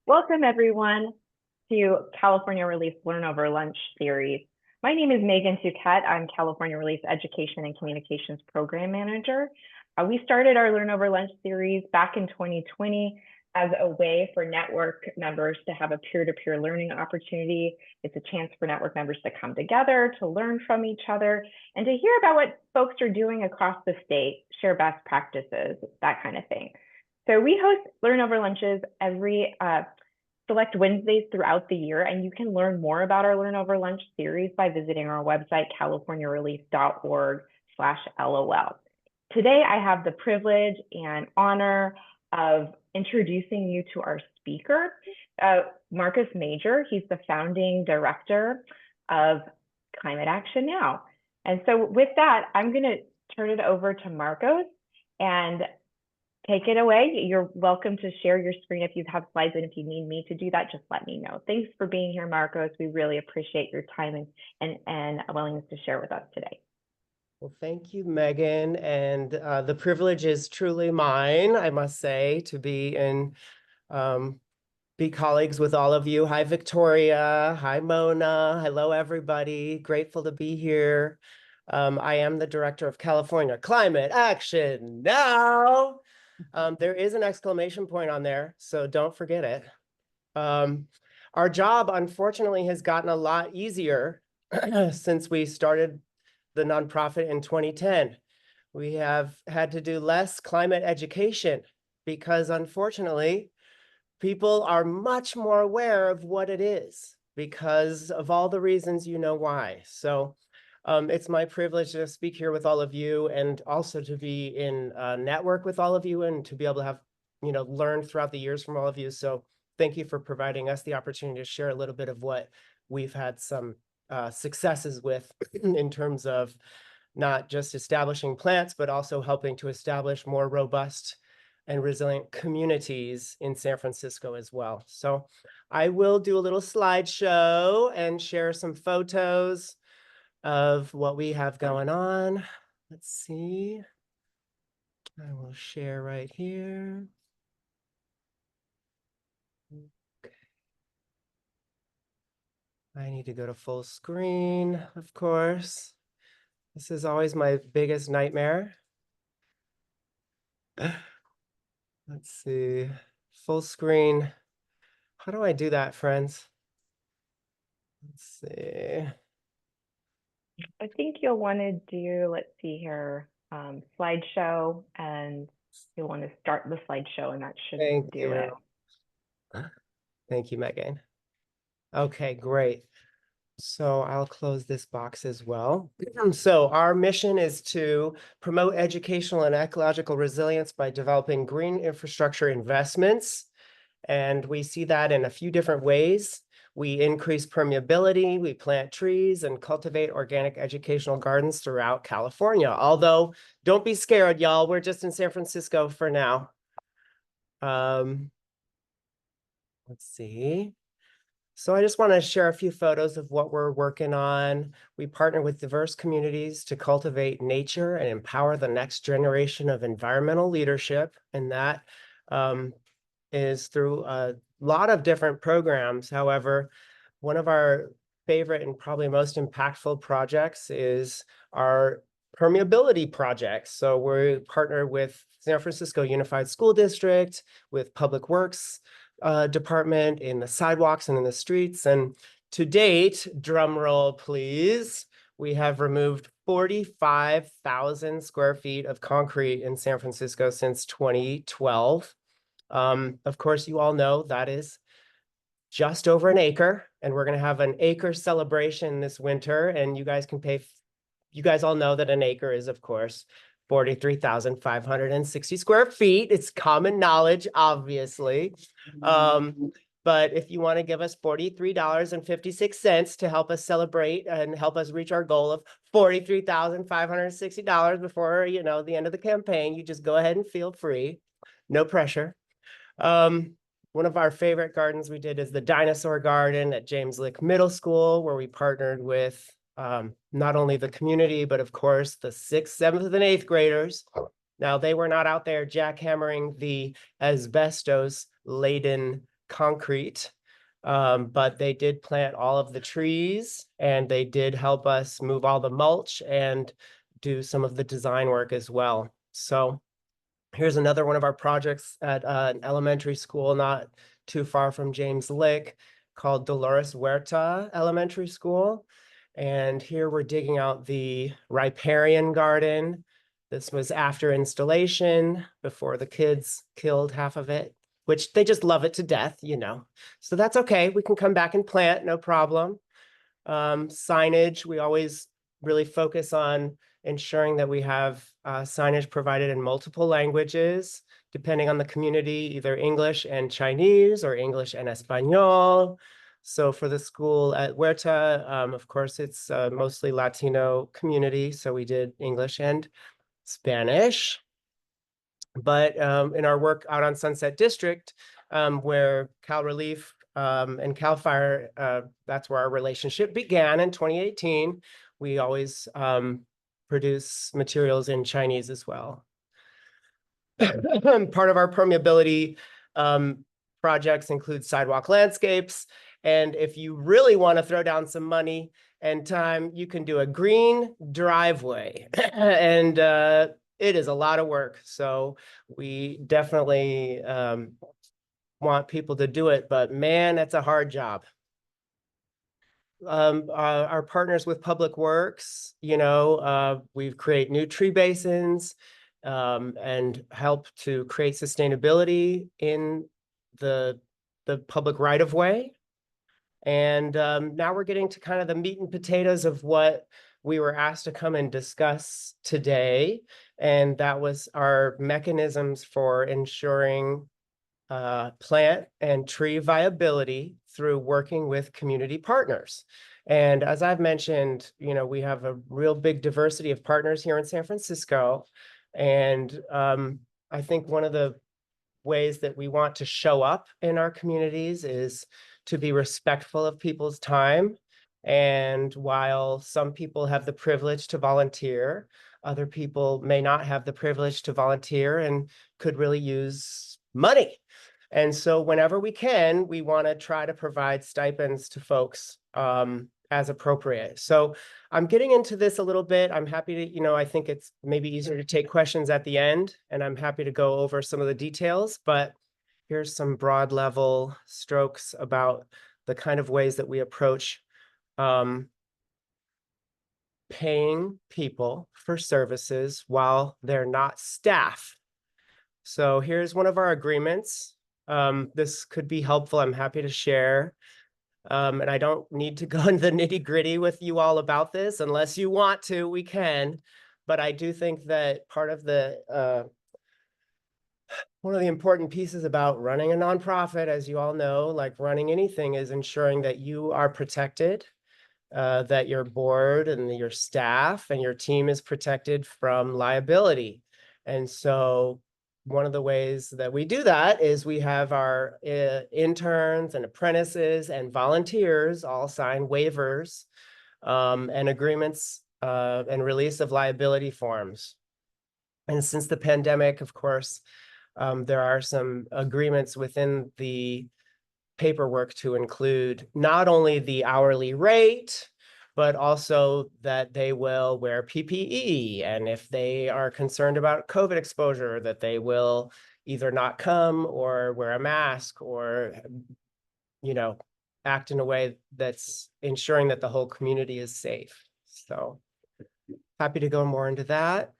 Welcome, everyone, to California Relief Learn Over Lunch series. My name is Megan Touquette. I'm California Relief Education and Communications Program Manager. We started our Learn Over Lunch series back in 2020 as a way for network members to have a peer-to-peer learning opportunity. It's a chance for network members to come together, to learn from each other, and to hear about what folks are doing across the state, share best practices, that kind of thing. So we host Learn Over Lunches every select Wednesdays throughout the year, and you can learn more about our Learn Over Lunch series by visiting our website, californiarelief.org/LOL. Today, I have the privilege and honor of introducing you to our speaker, Markos Major. He's the founding director of Climate Action Now. And so with that, I'm going to turn it over to Markos and take it away. You're welcome to share your screen if you have slides, and if you need me to do that, just let me know. Thanks for being here, Markos. We really appreciate your time and willingness to share with us today. Well, thank you, Megan. And the privilege is truly mine, I must say, to be colleagues with all of you. Hi, Victoria. Hi, Mona. Hello, everybody. Grateful to be here. I am the director of California Climate Action Now. There is an exclamation point on there, so don't forget it. Our job, unfortunately, has gotten a lot easier since we started the nonprofit in 2010. We have had to do less climate education because, unfortunately, people are much more aware of what it is because of all the reasons you know why. So it's my privilege to speak here with all of you and also to be in a network with all of you and to be able to have, learn throughout the years from all of you. So thank you for providing us the opportunity to share a little bit of what we've had some successes with in terms of not just establishing plants, but also helping to establish more robust and resilient communities in San Francisco as well. So I will do a little slideshow and share some photos of what we have going on. Let's see. I will share right here. Okay. I need to go to full screen, of course. This is always my biggest nightmare. Let's see. Full screen. How do I do that, friends? Let's see. I think you'll want to do, let's see here, slideshow, and you'll want to start the slideshow, and that should do it. Thank you, Megan. Okay, great. So I'll close this box as well. So our mission is to promote educational and ecological resilience by developing green infrastructure investments. And we see that in a few different ways. We increase permeability, we plant trees, and cultivate organic educational gardens throughout California. Although, don't be scared, y'all. We're just in San Francisco for now. Let's see. So I just want to share a few photos of what we're working on. We partner with diverse communities to cultivate nature and empower the next generation of environmental leadership. And that is through a lot of different programs. However, one of our favorite and probably most impactful projects is our permeability projects. So we partner with San Francisco Unified School District, with Public Works Department in the sidewalks and in the streets. And to date, drum roll, please, we have removed 45,000 square feet of concrete in San Francisco since 2012. Of course, you all know that is just over an acre, and we're going to have an acre celebration this winter. And you guys can pay, you guys all know that an acre is, of course, 43,560 square feet. It's common knowledge, obviously. But if you want to give us $43.56 to help us celebrate and help us reach our goal of $43,560 before, the end of the campaign, you just go ahead and feel free. No pressure. One of our favorite gardens we did is the Dinosaur Garden at James Lick Middle School, where we partnered with not only the community, but of course the 6th, 7th, and 8th graders. Now, they were not out there jackhammering the asbestos-laden concrete, but they did plant all of the trees, and they did help us move all the mulch and do some of the design work as well. So here's another one of our projects at an elementary school not too far from James Lick, called Dolores Huerta Elementary School. And here we're digging out the riparian garden. This was after installation, before the kids killed half of it, which they just love it to death, you know. So that's okay. We can come back and plant, no problem. Signage, we always really focus on ensuring that we have signage provided in multiple languages, depending on the community, either English and Chinese or English and Espanol. So for the school at Huerta, of course, it's mostly Latino community, so we did English and Spanish. But in our work out on Sunset District, where Cal Relief and Cal Fire, that's where our relationship began in 2018. We always produce materials in Chinese as well. Part of our permeability projects include sidewalk landscapes. And if you really want to throw down some money and time, you can do a green driveway. And it is a lot of work. So we definitely want people to do it, but man, it's a hard job. Our partners with Public Works, you know, we create new tree basins and help to create sustainability in the public right of way. And now we're getting to kind of the meat and potatoes of what we were asked to come and discuss today. And that was our mechanisms for ensuring plant and tree viability through working with community partners. And as I've mentioned, you know, we have a real big diversity of partners here in San Francisco. And I think one of the ways that we want to show up in our communities is to be respectful of people's time. And while some people have the privilege to volunteer, other people may not have the privilege to volunteer and could really use money. And so whenever we can, we want to try to provide stipends to folks as appropriate. So I'm getting into this a little bit. I'm happy to, you know, I think it's maybe easier to take questions at the end, and I'm happy to go over some of the details, but here's some broad level strokes about the kind of ways that we approach paying people for services while they're not staff. So here's one of our agreements. This could be helpful. I'm happy to share. And I don't need to go into the nitty-gritty with you all about this. Unless you want to, we can. But I do think that part of the one of the important pieces about running a nonprofit, as you all know, like running anything, is ensuring that you are protected, that your board and your staff and your team is protected from liability. And so one of the ways that we do that is we have our interns and apprentices and volunteers all sign waivers and agreements and release of liability forms. And since the pandemic, of course, there are some agreements within the paperwork to include not only the hourly rate, but also that they will wear PPE. And if they are concerned about COVID exposure, that they will either not come or wear a mask or, you know, act in a way that's ensuring that the whole community is safe. So happy to go more into that.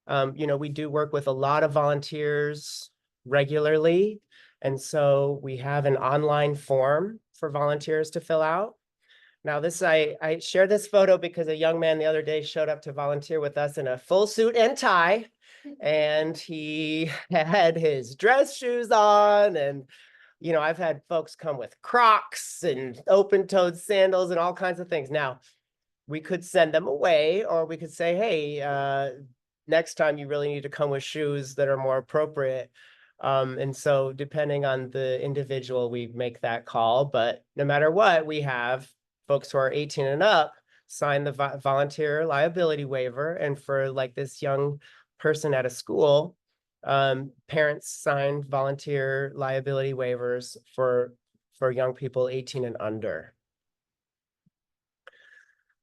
You know, we do work with a lot of volunteers regularly. And so we have an online form for volunteers to fill out. Now this, I share this photo because a young man the other day showed up to volunteer with us in a full suit and tie. And he had his dress shoes on. And, you know, I've had folks come with Crocs and open-toed sandals and all kinds of things. Now, we could send them away, or we could say, hey, next time you really need to come with shoes that are more appropriate. And so depending on the individual, we make that call. But no matter what, we have folks who are 18 and up sign the volunteer liability waiver. And for like this young person at a school, Parents sign volunteer liability waivers for young people 18 and under.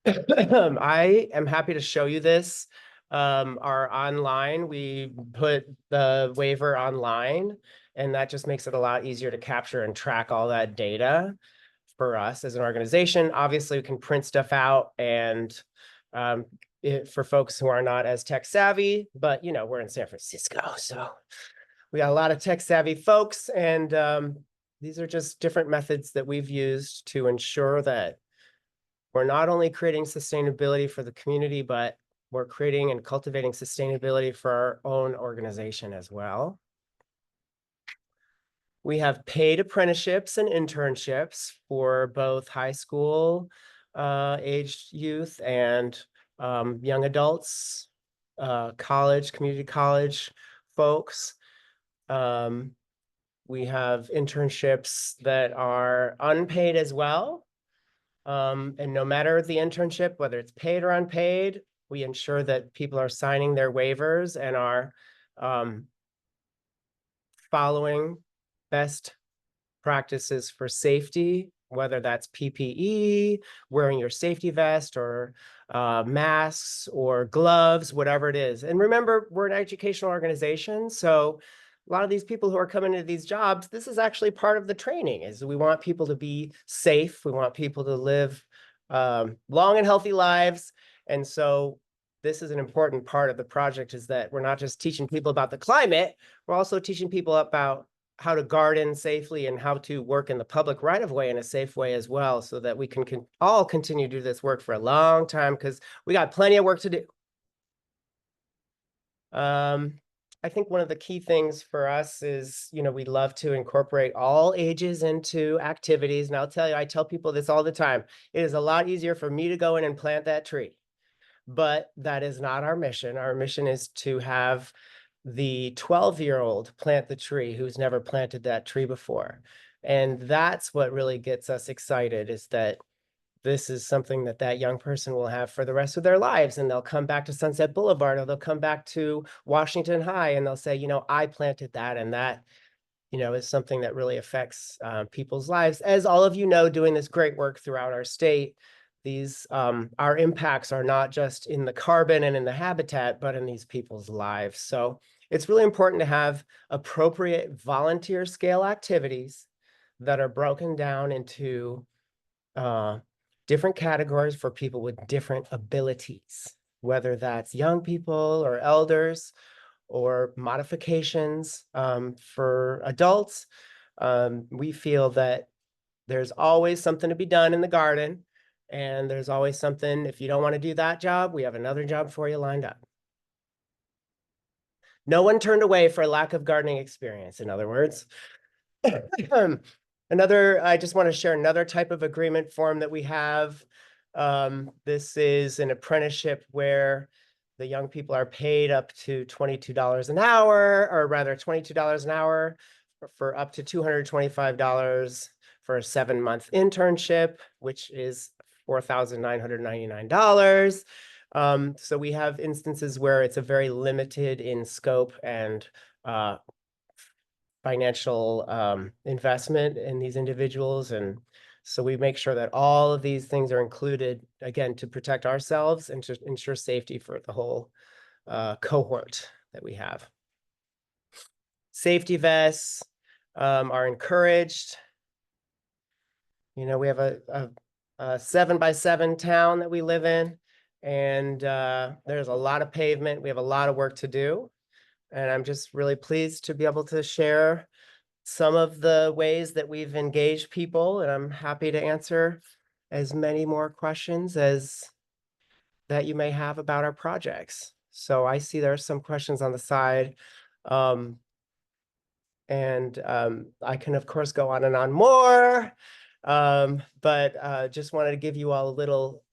I am happy to show you this. Our online, we put the waiver online, and that just makes it a lot easier to capture and track all that data for us as an organization. Obviously, we can print stuff out and for folks who are not as tech savvy, but we're in San Francisco, so we got a lot of tech savvy folks, and these are just different methods that we've used to ensure that we're not only creating sustainability for the community, but we're creating and cultivating sustainability for our own organization as well. We have paid apprenticeships and internships for both high school aged youth and young adults, college, community college folks. We have internships that are unpaid as well. And no matter the internship, whether it's paid or unpaid, we ensure that people are signing their waivers and are following best practices for safety, whether that's PPE, wearing your safety vest, or masks or gloves, whatever it is. And remember, we're an educational organization, so a lot of these people who are coming into these jobs, this is actually part of the training, is we want people to be safe. We want people to live long and healthy lives. And so this is an important part of the project, is that we're not just teaching people about the climate, we're also teaching people about how to garden safely and how to work in the public right of way in a safe way as well, so that we can all continue to do this work for a long time, because we got plenty of work to do. I think one of the key things for us is, we love to incorporate all ages into activities. And I'll tell you, I tell people this all the time. It is a lot easier for me to go in and plant that tree, but that is not our mission. Our mission is to have the 12-year-old plant the tree who's never planted that tree before. And that's what really gets us excited, is that this is something that that young person will have for the rest of their lives. And they'll come back to Sunset Boulevard, or they'll come back to Washington High, and they'll say, I planted that. And that, is something that really affects people's lives. As all of you know, doing this great work throughout our state, these our impacts are not just in the carbon and in the habitat, but in these people's lives. So it's really important to have appropriate volunteer scale activities that are broken down into different categories for people with different abilities, whether that's young people or elders, or modifications for adults. We feel that there's always something to be done in the garden, and there's always something, if you don't want to do that job, we have another job for you lined up. No one turned away for a lack of gardening experience, in other words. I just want to share another type of agreement form that we have. This is an apprenticeship where the young people are paid up to $22 an hour, or rather $22 an hour for up to $225 for a 7-month internship, which is $4,999. So we have instances where it's a very limited in scope and financial investment in these individuals. And so we make sure that all of these things are included, again, to protect ourselves and to ensure safety for the whole cohort that we have. Safety vests are encouraged. We have a 7x7 town that we live in, and there's a lot of pavement. We have a lot of work to do. And I'm just really pleased to be able to share some of the ways that we've engaged people, and I'm happy to answer as many more questions as that you may have about our projects. So I see there are some questions on the side. I can, of course, go on and on more, but just wanted to give you all a little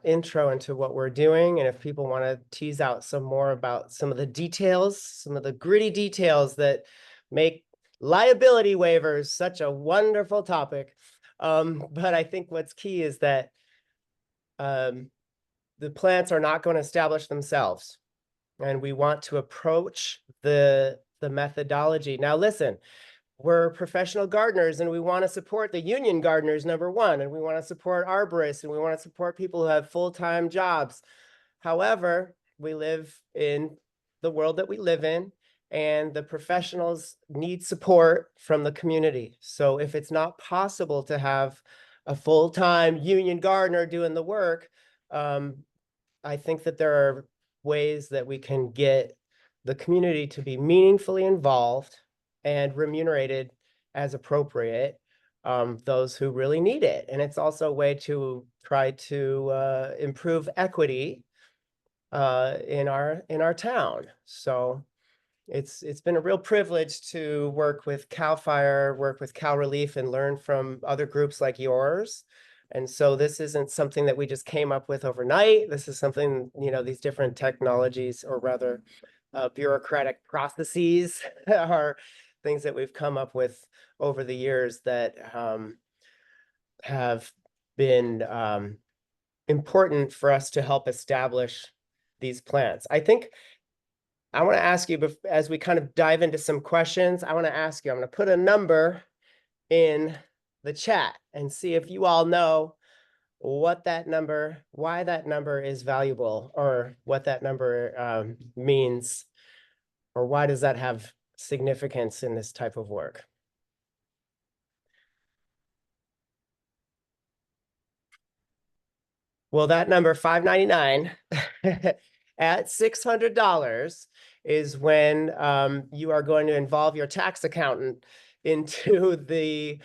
intro into what we're doing. And if people want to tease out some more about some of the details, some of the gritty details that make liability waivers such a wonderful topic. But I think what's key is that the plants are not going to establish themselves. And we want to approach the the methodology. Now, listen, we're professional gardeners and we want to support the union gardeners, number one, and we want to support arborists and we want to support people who have full-time jobs. However, we live in the world that we live in, and the professionals need support from the community. So if it's not possible to have a full-time union gardener doing the work, I think that there are ways that we can get the community to be meaningfully involved and remunerated as appropriate, those who really need it. And it's also a way to try to improve equity in our town. So it's been a real privilege to work with CAL FIRE, work with Cal Relief, and learn from other groups like yours. And so this isn't something that we just came up with overnight. This is something, these different technologies, or rather bureaucratic processes are things that we've come up with over the years that have been important for us to help establish these plants. I think I want to ask you, as we kind of dive into some questions, I'm going to put a number in the chat and see if you all know why that number is valuable, or what that number means, or why does that have significance in this type of work. Well, that number, $599 at $600, is when you are going to involve your tax accountant into the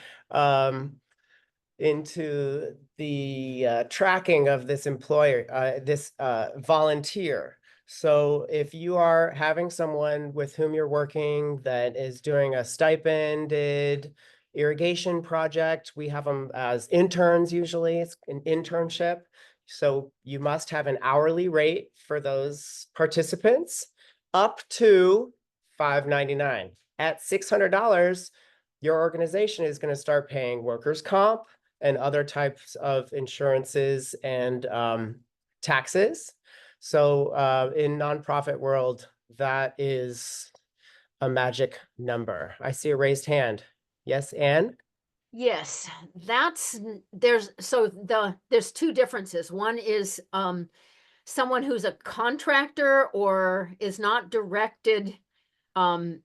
tracking of this volunteer. So if you are having someone with whom you're working that is doing a stipended irrigation project, we have them as interns usually. It's an internship. So you must have an hourly rate for those participants up to $599. At $600, your organization is going to start paying workers' comp and other types of insurances and taxes. So in nonprofit world, that is a magic number. I see a raised hand. Yes, Anne? Yes, there's two differences. One is someone who's a contractor or is not directed, and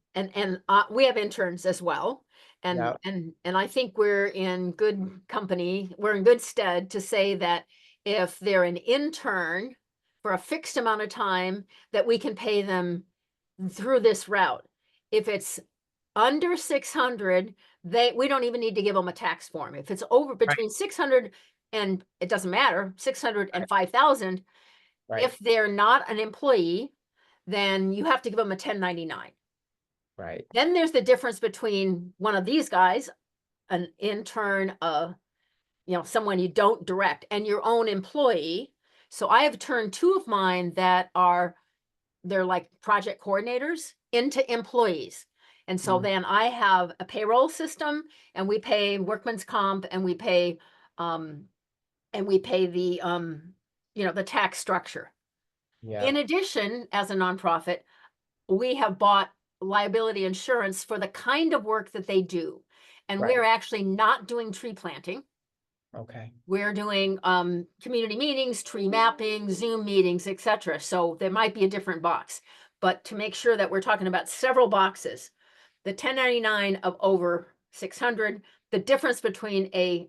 we have interns as well. And Yeah. and I think we're in good company. We're in good stead to say that if they're an intern for a fixed amount of time, that we can pay them through this route. If it's under 600, we don't even need to give them a tax form. If it's over between 600 and it doesn't matter, 600 and 5,000, Right. if they're not an employee, then you have to give them a 1099. Right. Then there's the difference between one of these guys, an intern, someone you don't direct, and your own employee. So I have turned two of mine that they're like project coordinators into employees. And so then I have a payroll system, and we pay workman's comp, and we pay the tax structure. Yeah. In addition, as a nonprofit, we have bought liability insurance for the kind of work that they do. And Right. we're actually not doing tree planting. Okay. We're doing community meetings, tree mapping, Zoom meetings, etc. So there might be a different box, but to make sure that we're talking about several boxes, the 1099 of over 600, the difference between a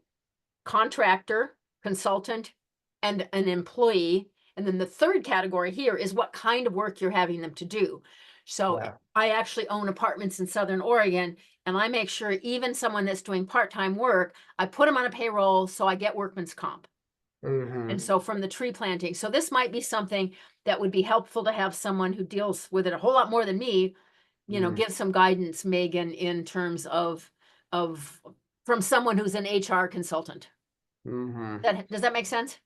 contractor, consultant, and an employee. And then the third category here is what kind of work you're having them to do. So Yeah. I actually own apartments in Southern Oregon, and I make sure even someone that's doing part-time work, I put them on a payroll so I get workman's comp. And so from the tree planting. So this might be something that would be helpful to have someone who deals with it a whole lot more than me, give some guidance, Megan, in terms of from someone who's an HR consultant. Does that make sense?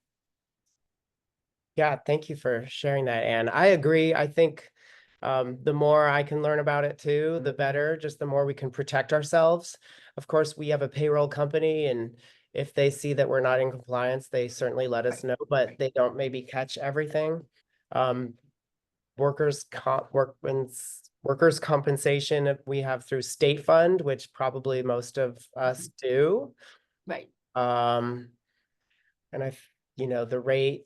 Yeah, thank you for sharing that, Anne. I agree. I think the more I can learn about it too, the better, just the more we can protect ourselves. Of course, we have a payroll company, and if they see that we're not in compliance, they certainly let us know, but they don't maybe catch everything. Workman's workers' compensation we have through state fund, which probably most of us do. Right. And the rate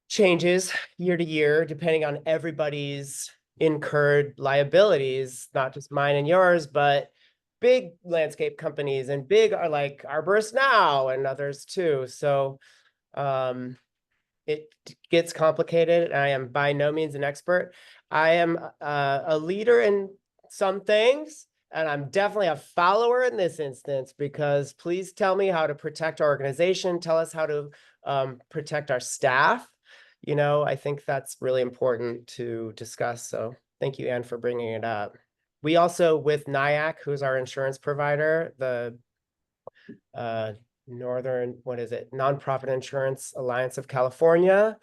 changes year to year depending on everybody's incurred liabilities, not just mine and yours, but big landscape companies and big are like Arborist Now and others too. So it gets complicated, and I am by no means an expert. I am a leader in some things, and I'm definitely a follower in this instance, because please tell me how to protect our organization. Tell us how to protect our staff. I think that's really important to discuss. So thank you, Anne, for bringing it up. We also, with NIAC, who's our insurance provider, the Nonprofit Insurance Alliance of California.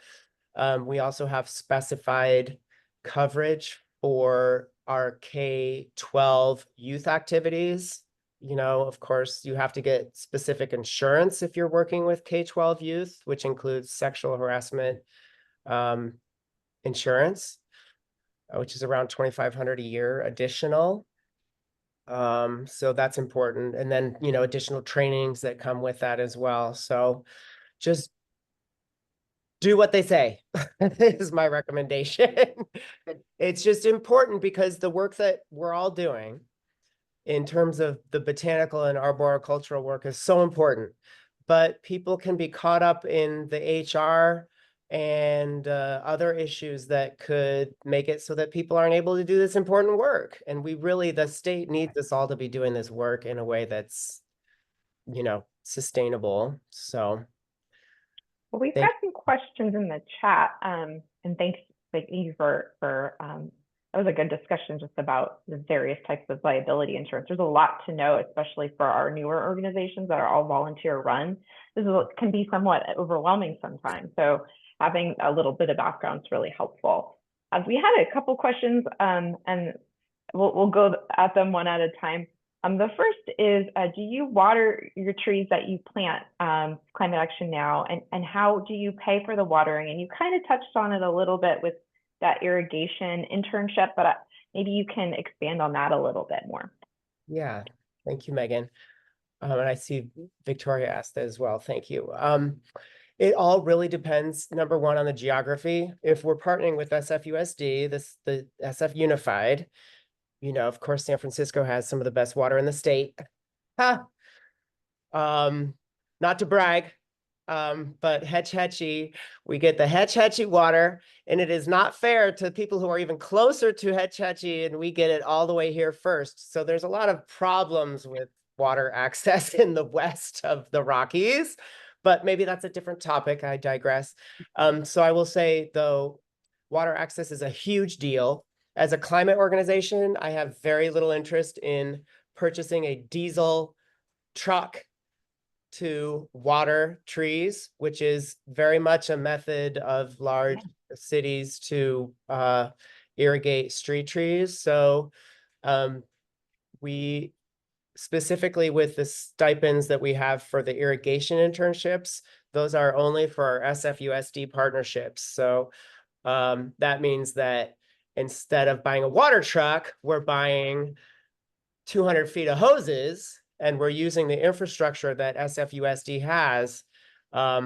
We also have specified coverage for our K-12 youth activities. Of course, you have to get specific insurance if you're working with K-12 youth, which includes sexual harassment insurance, which is around $2,500 a year additional. So that's important. And then, additional trainings that come with that as well. So just do what they say is my recommendation. It's just important because the work that we're all doing in terms of the botanical and arboricultural work is so important, but people can be caught up in the HR and other issues that could make it so that people aren't able to do this important work. And the state needs us all to be doing this work in a way that's, sustainable. So. Well, we've got some questions in the chat, and thank you for that was a good discussion just about the various types of liability insurance. There's a lot to know, especially for our newer organizations that are all volunteer run. Can be somewhat overwhelming sometimes. So having a little bit of background is really helpful. We had a couple questions, and we'll go at them one at a time. The first is, do you water your trees that you plant, Climate Action Now, and how do you pay for the watering? And you kind of touched on it a little bit with that irrigation internship, but maybe you can expand on that a little bit more. Yeah, thank you, Megan. And I see Victoria asked that as well. Thank you. It all really depends, number one, on the geography. If we're partnering with SFUSD, the SF Unified, of course, San Francisco has some of the best water in the state. Not to brag, but Hetch Hetchy, we get the Hetch Hetchy water, and it is not fair to people who are even closer to Hetch Hetchy, and we get it all the way here first. So there's a lot of problems with water access in the west of the Rockies, but maybe that's a different topic. I digress. So I will say, though, water access is a huge deal. As a climate organization, I have very little interest in purchasing a diesel truck to water trees, which is very much a method of large cities to irrigate street trees. So we specifically, with the stipends that we have for the irrigation internships, those are only for our SFUSD partnerships. So that means that instead of buying a water truck, we're buying 200 feet of hoses, and we're using the infrastructure that SFUSD has,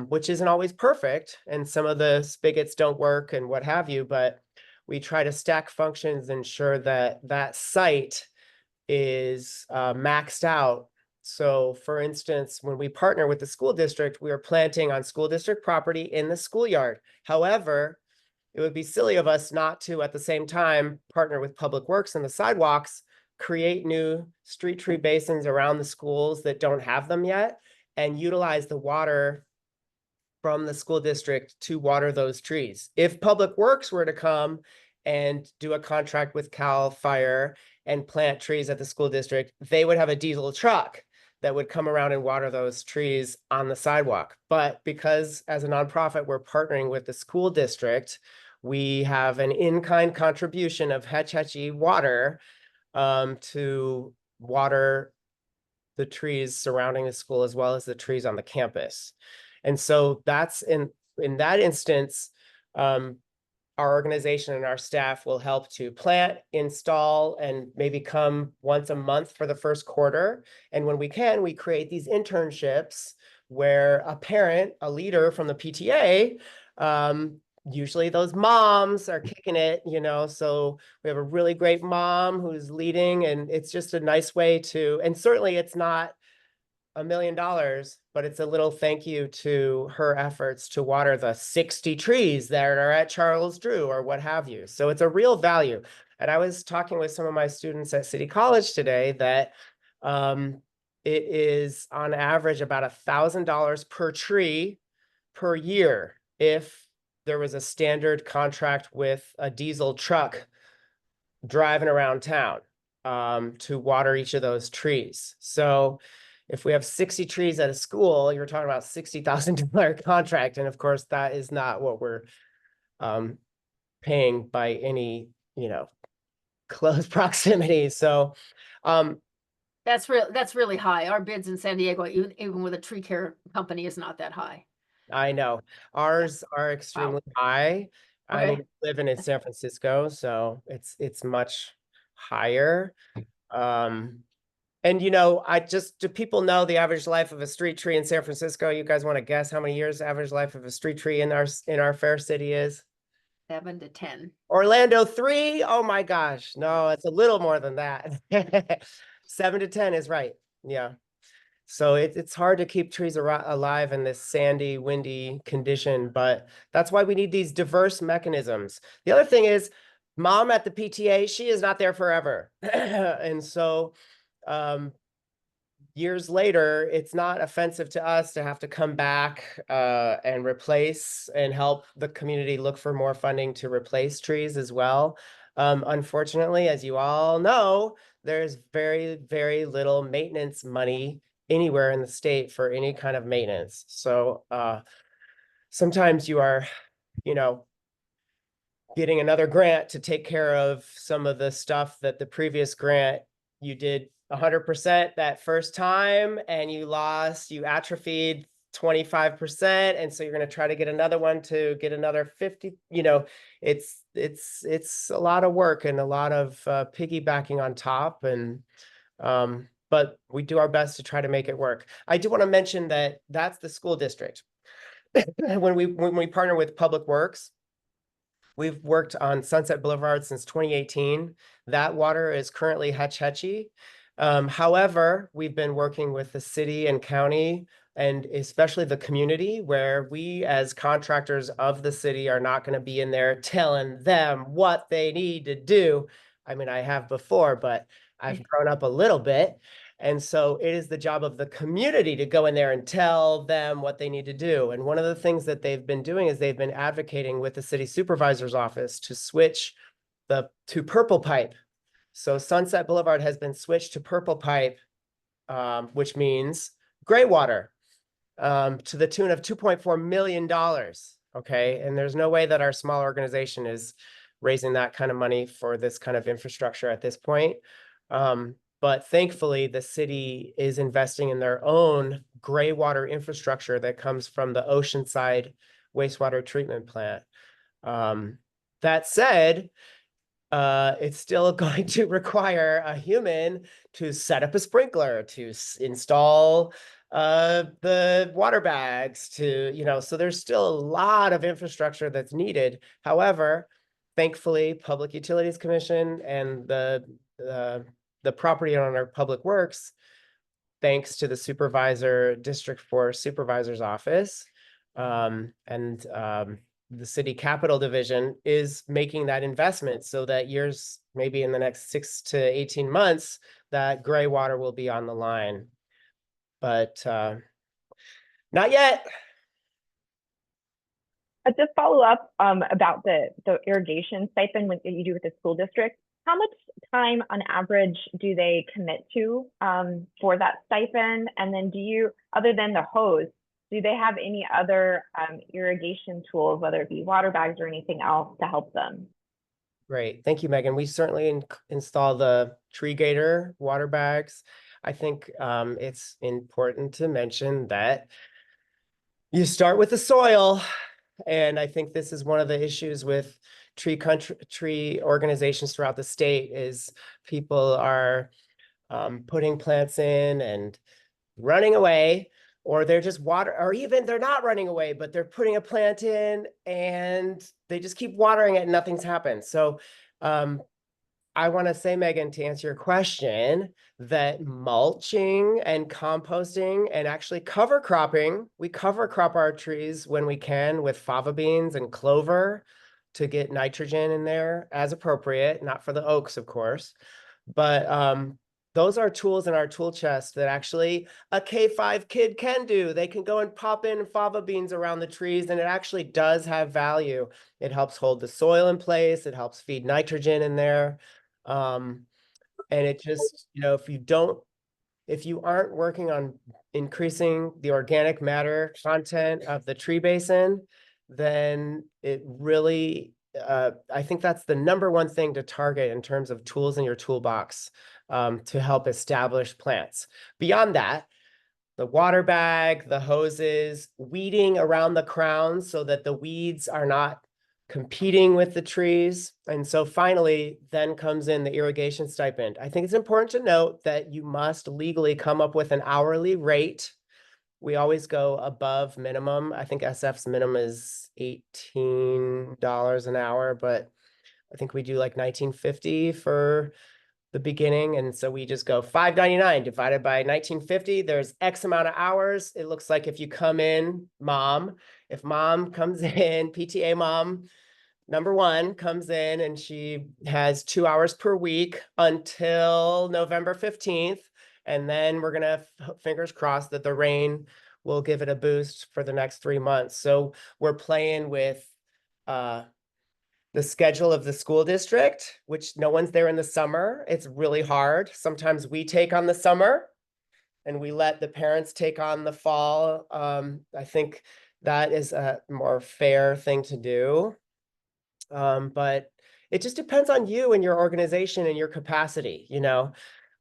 which isn't always perfect. And some of the spigots don't work and what have you, but we try to stack functions, ensure that that site is maxed out. So for instance, when we partner with the school district, we are planting on school district property in the schoolyard. However, it would be silly of us not to, at the same time, partner with Public Works and the sidewalks, create new street tree basins around the schools that don't have them yet, and utilize the water from the school district to water those trees. If Public Works were to come and do a contract with CAL FIRE and plant trees at the school district, they would have a diesel truck that would come around and water those trees on the sidewalk. But because as a nonprofit, we're partnering with the school district, we have an in-kind contribution of Hetch Hetchy water to water the trees surrounding the school as well as the trees on the campus. And so that's in that instance, our organization and our staff will help to plant, install, and maybe come once a month for the first quarter. And when we can, we create these internships where a parent, a leader from the PTA, usually those moms are kicking it, you know, so we have a really great mom who's leading, and it's just a nice way to, and certainly it's not $1 million, but it's a little thank you to her efforts to water the 60 trees that are at Charles Drew or what have you. So it's a real value. And I was talking with some of my students at City College today that it is on average about $1,000 per tree per year if there was a standard contract with a diesel truck driving around town to water each of those trees. So if we have 60 trees at a school, you're talking about $60,000 contract. And of course, that is not what we're paying by any, you know, close proximity. So that's really high. Our bids in San Diego, even with a tree care company, is not that high. I know ours are extremely high. I mean, living in San Francisco, so it's much higher. And you know, do people know the average life of a street tree in San Francisco? You guys want to guess how many years the average life of a street tree in our fair city is? 7 to 10. Orlando, 3. Oh my gosh. No, it's a little more than that. 7 to 10 is right. Yeah. So it's hard to keep trees alive in this sandy, windy condition, but that's why we need these diverse mechanisms. The other thing is, mom at the PTA, she is not there forever. And so years later, it's not offensive to us to have to come back and replace and help the community look for more funding to replace trees as well. Unfortunately, as you all know, there's very, very little maintenance money anywhere in the state for any kind of maintenance. So sometimes you are, you know, getting another grant to take care of some of the stuff that the previous grant you did 100% that first time and you atrophied 25%. And so you're going to try to get another one to get another 50, you know, it's a lot of work and a lot of piggybacking on top. And but we do our best to try to make it work. I do want to mention that that's the school district. When we partner with Public Works, we've worked on Sunset Boulevard since 2018. That water is currently Hetch-Hetchy. However, we've been working with the city and county and especially the community, where we as contractors of the city are not going to be in there telling them what they need to do. I mean, I have before, but I've grown up a little bit. And so it is the job of the community to go in there and tell them what they need to do. And one of the things that they've been doing is they've been advocating with the city supervisor's office to switch to purple pipe. So Sunset Boulevard has been switched to purple pipe, which means gray water, to the tune of $2.4 million. Okay. And there's no way that our small organization is raising that kind of money for this kind of infrastructure at this point. But thankfully, the city is investing in their own gray water infrastructure that comes from the Oceanside wastewater treatment plant. That said, it's still going to require a human to set up a sprinkler, to install the water bags, to, you know, so there's still a lot of infrastructure that's needed. However, thankfully, Public Utilities Commission and the property owner Public Works, thanks to the District 4 Supervisor's Office, and the City Capital Division is making that investment so that maybe in the next 6 to 18 months, that gray water will be on the line. But not yet. Just follow up about the irrigation stipend when you do with the school district. How much time on average do they commit to for that stipend? And then other than the hose, do they have any other irrigation tools, whether it be water bags or anything else to help them? Great. Thank you, Megan. We certainly install the tree gator water bags. I think it's important to mention that you start with the soil. And I think this is one of the issues with tree organizations throughout the state is people are putting plants in and running away, or they're just or even they're not running away, but they're putting a plant in and they just keep watering it and nothing's happened. So I want to say, Megan, to answer your question, that mulching and composting and actually cover cropping, we cover crop our trees when we can with fava beans and clover to get nitrogen in there as appropriate, not for the oaks, of course. But those are tools in our tool chest that actually a K-5 kid can do. They can go and pop in fava beans around the trees, and it actually does have value. It helps hold the soil in place. It helps feed nitrogen in there. And it just, if you aren't working on increasing the organic matter content of the tree basin, then it really, I think that's the #1 thing to target in terms of tools in your toolbox to help establish plants. Beyond that, the water bag, the hoses, weeding around the crowns so that the weeds are not competing with the trees. And so finally, then comes in the irrigation stipend. I think it's important to note that you must legally come up with an hourly rate. We always go above minimum. I think SF's minimum is $18 an hour, but I think we do like $19.50 for the beginning. And so we just go $5.99 divided by 1950. There's X amount of hours. It looks like if you come in, if mom comes in, PTA mom, #1 comes in and she has 2 hours per week until November 15th. And then we're going to, fingers crossed, that the rain will give it a boost for the next 3 months. So we're playing with the schedule of the school district, which no one's there in the summer. It's really hard. Sometimes we take on the summer and we let the parents take on the fall. I think that is a more fair thing to do. But it just depends on you and your organization and your capacity.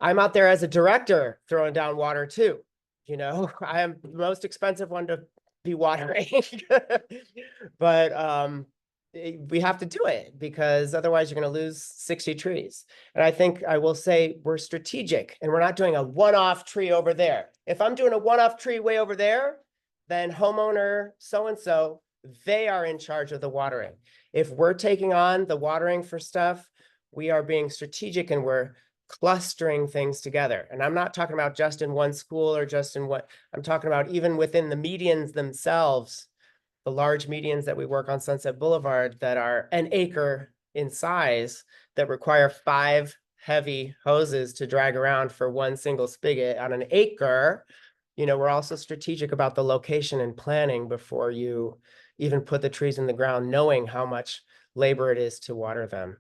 I'm out there as a director throwing down water too. I am the most expensive one to be watering. But we have to do it because otherwise you're going to lose 60 trees. And I think I will say we're strategic and we're not doing a one-off tree over there. If I'm doing a one-off tree way over there, then homeowner so-and-so, they are in charge of the watering. If we're taking on the watering for stuff, we are being strategic and we're clustering things together. And I'm not talking about just in one school or just in what I'm talking about, even within the medians themselves, the large medians that we work on Sunset Boulevard that are an acre in size that require 5 heavy hoses to drag around for one single spigot on an acre. We're also strategic about the location and planning before you even put the trees in the ground, knowing how much labor it is to water them.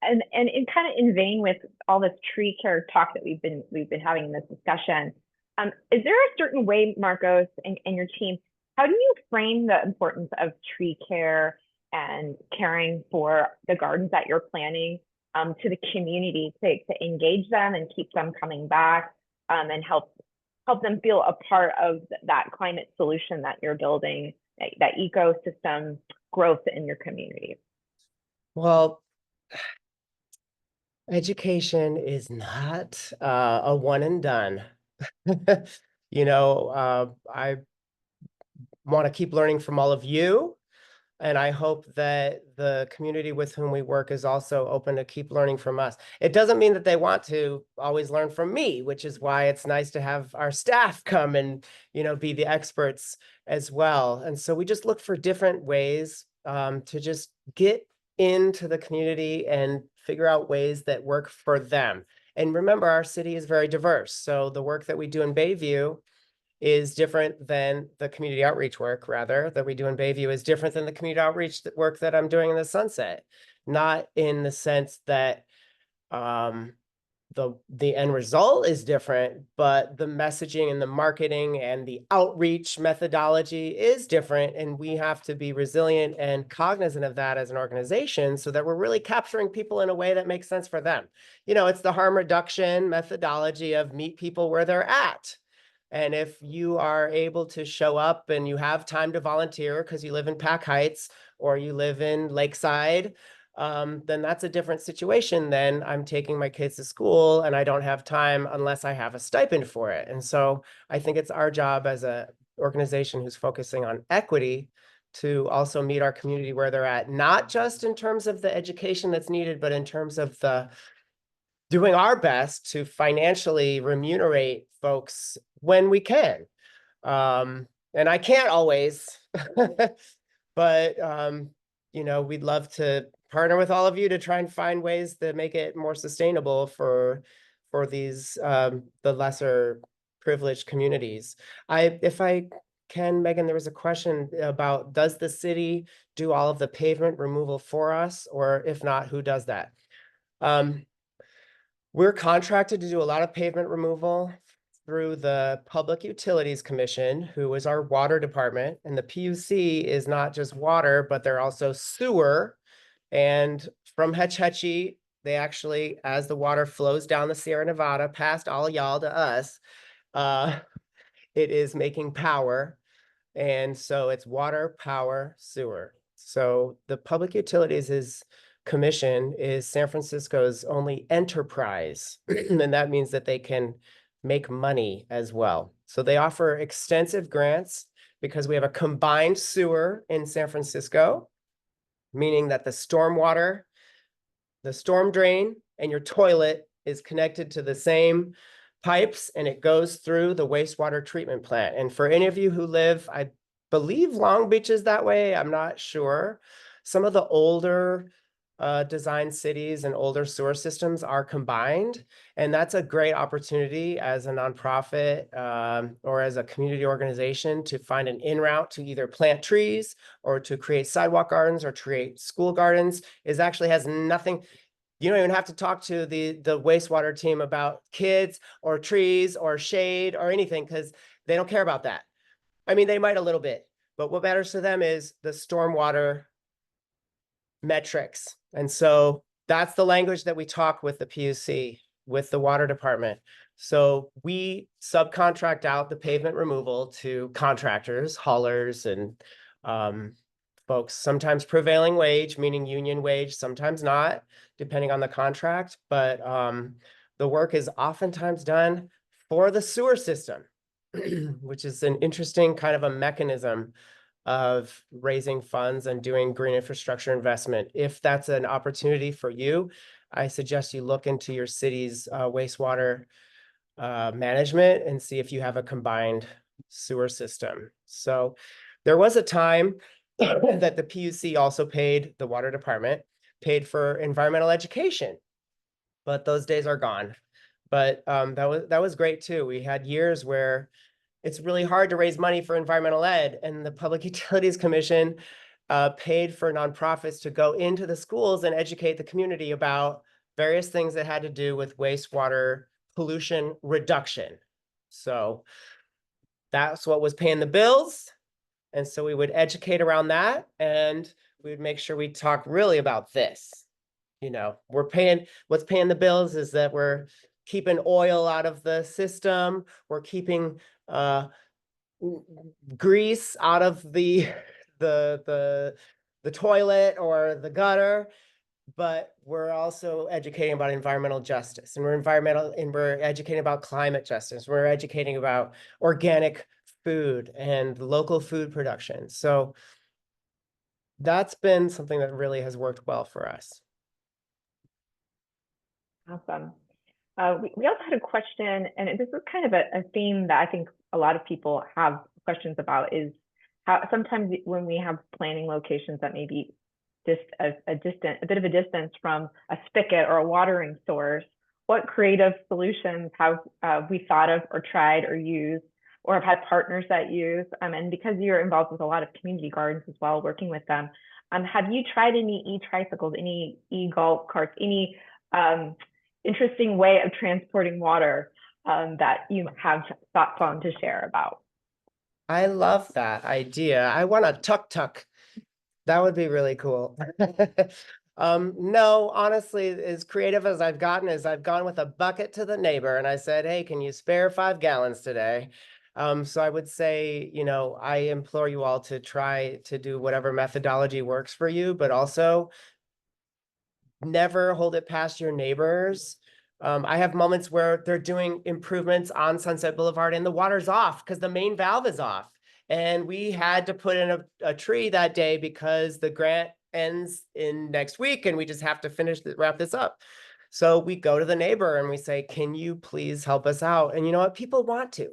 And in kind of in vein with all this tree care talk that we've been having in this discussion, is there a certain way, Markos and your team, how do you frame the importance of tree care and caring for the gardens that you're planting to the community to engage them and keep them coming back and help them feel a part of that climate solution that you're building, that ecosystem growth in your community? Well, education is not a one and done. I want to keep learning from all of you. And I hope that the community with whom we work is also open to keep learning from us. It doesn't mean that they want to always learn from me, which is why it's nice to have our staff come and, be the experts as well. And so we just look for different ways to just get into the community and figure out ways that work for them. And remember, our city is very diverse. So the work that we do in Bayview is different than the community outreach work, rather, that we do in Bayview is different than the community outreach work that I'm doing in the Sunset. Not in the sense that the end result is different, but the messaging and the marketing and the outreach methodology is different. And we have to be resilient and cognizant of that as an organization so that we're really capturing people in a way that makes sense for them. It's the harm reduction methodology of meet people where they're at. And if you are able to show up and you have time to volunteer because you live in Pack Heights or you live in Lakeside, then that's a different situation than I'm taking my kids to school and I don't have time unless I have a stipend for it. And so I think it's our job as an organization who's focusing on equity to also meet our community where they're at, not just in terms of the education that's needed, but in terms of the doing our best to financially remunerate folks when we can. And I can't always, but you know, we'd love to partner with all of you to try and find ways to make it more sustainable for these the lesser privileged communities. If I can, Megan, there was a question about, does the city do all of the pavement removal for us, or if not, who does that? We're contracted to do a lot of pavement removal through the Public Utilities Commission, who is our water department. And the PUC is not just water, but they're also sewer. And from Hetch Hetchy, they actually, as the water flows down the Sierra Nevada, past all y'all to us, it is making power. And so it's water, power, sewer. So the Public Utilities Commission is San Francisco's only enterprise. And that means that they can make money as well. So they offer extensive grants because we have a combined sewer in San Francisco, meaning that the stormwater, the storm drain, and your toilet is connected to the same pipes, and it goes through the wastewater treatment plant. And for any of you who live, I believe Long Beach is that way, I'm not sure. Some of the older design cities and older sewer systems are combined. And that's a great opportunity as a nonprofit or as a community organization to find an in route to either plant trees or to create sidewalk gardens or create school gardens. It actually has nothing. You don't even have to talk to the wastewater team about kids or trees or shade or anything, because they don't care about that. I mean, they might a little bit, but what matters to them is the stormwater metrics. And so that's the language that we talk with the PUC, with the water department. So we subcontract out the pavement removal to contractors, haulers, and folks, sometimes prevailing wage, meaning union wage, sometimes not, depending on the contract. But the work is oftentimes done for the sewer system, which is an interesting kind of a mechanism of raising funds and doing green infrastructure investment. If that's an opportunity for you, I suggest you look into your city's wastewater management and see if you have a combined sewer system. So there was a time that the PUC also paid, the water department paid for environmental education, but those days are gone. But that was great too. We had years where it's really hard to raise money for environmental ed, and the Public Utilities Commission paid for nonprofits to go into the schools and educate the community about various things that had to do with wastewater pollution reduction. So that's what was paying the bills. And so we would educate around that, and we would make sure we talk really about this. You know, what's paying the bills is that we're keeping oil out of the system. We're keeping grease out of the toilet or the gutter, but we're also educating about environmental justice, and we're educating about climate justice. We're educating about organic food and local food production. So that's been something that really has worked well for us. Awesome. We also had a question, and this is kind of a theme that I think a lot of people have questions about, is how sometimes when we have planning locations that may be just a bit of a distance from a spigot or a watering source, what creative solutions have we thought of or tried or used or have had partners that use? And because you're involved with a lot of community gardens as well, working with them, have you tried any e-tricycles, any e-golf carts, any interesting way of transporting water that you have thoughts on to share about? I love that idea. I want a tuk-tuk. That would be really cool. No, honestly, as creative as I've gotten is I've gone with a bucket to the neighbor and I said, hey, can you spare 5 gallons today? So I would say, I implore you all to try to do whatever methodology works for you, but also never hold it past your neighbors. I have moments where they're doing improvements on Sunset Boulevard and the water's off because the main valve is off. And we had to put in a tree that day because the grant ends in next week and we just have to wrap this up. So we go to the neighbor and we say, can you please help us out? And you know what? People want to.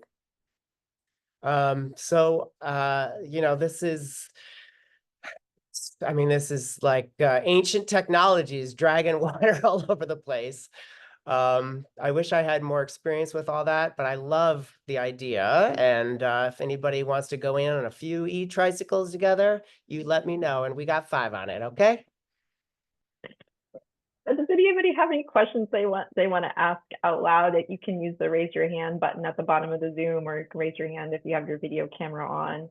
This is like ancient technologies dragging water all over the place. I wish I had more experience with all that, but I love the idea. And if anybody wants to go in on a few e-tricycles together, you let me know. And we got 5 on it, okay? Does anybody have any questions they want to ask out loud? That you can use the raise your hand button at the bottom of the Zoom, or you can raise your hand if you have your video camera on.